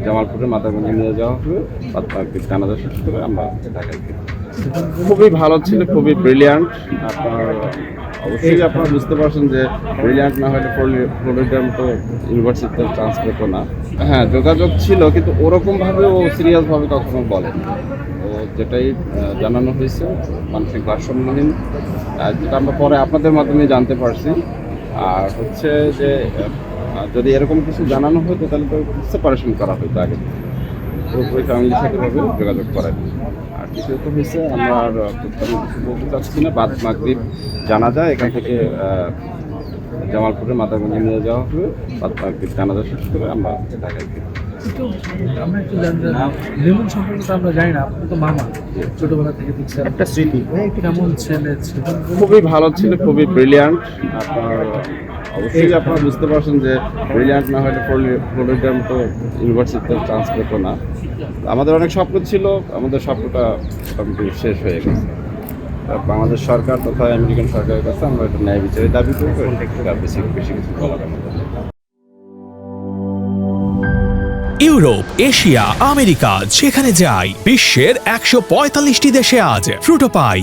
জামালপুরে মাদারগঞ্জে নিয়ে যাওয়া হবে। জানাজা শেষ করে আমরা ঢাকায় ফিরব। খুবই ভালো ছিল, খুবই ব্রিলিয়ান্ট। আপনার অবশ্যই আপনারা বুঝতে পারছেন যে ব্রিলিয়ান্ট না হলে ফ্লোরিডার মতো ইউনিভার্সিটিতে চান্স পেতো না। হ্যাঁ, যোগাযোগ ছিল, কিন্তু ওরকমভাবে ও সিরিয়াসভাবে কখনো বলেনি। ও যেটাই জানানো হয়েছে মানসিক ভারসাম্যহীন, যেটা আমরা পরে আপনাদের মাধ্যমে জানতে পারছি। আর হচ্ছে যে যদি এরকম কিছু জানানো হতো তাহলে তো সেপারেশন করা হতো আগে থেকে। পুরোপুরি ফ্যামিলির সাথে ভাবে যোগাযোগ করেন। আর কিছু তো হয়েছে, আমরা আর তেমন কিছু বলতে চাচ্ছি না। বাদ মাগরিব জানা যায় এখান থেকে জামালপুরে মাদারগঞ্জে নিয়ে যাওয়া হবে। বাদ মাগরিব জানাজা শেষ করে আমরা ঢাকায় ফিরব। একটু আমরা একটু জানতে লিমন সম্পর্কে তো আমরা জানি না, আপনি তো মামা, ছোটবেলা থেকে দেখছেন, একটা স্মৃতি কেমন ছেলে ছিল? খুবই ভালো ছিল, খুবই ব্রিলিয়ান্ট। আপনার অবশ্যই আপনারা বুঝতে পারছেন যে ব্রিলিয়ান্ট না হলে ফ্লোরিডার মতো ইউনিভার্সিটিতে চান্স পেতো না। আমাদের অনেক স্বপ্ন ছিল, আমাদের স্বপ্নটা মোটামুটি শেষ হয়ে গেছে। বাংলাদেশ সরকার তথা আমেরিকান সরকারের কাছে আমরা একটা ন্যায় বিচারের দাবি করবো। আর বেশি বেশি কিছু বলার আমাদের নেই। ইউরোপ, এশিয়া, আমেরিকা যেখানে যাই, বিশ্বের 145টি দেশে আজ ফ্রুটো পাই।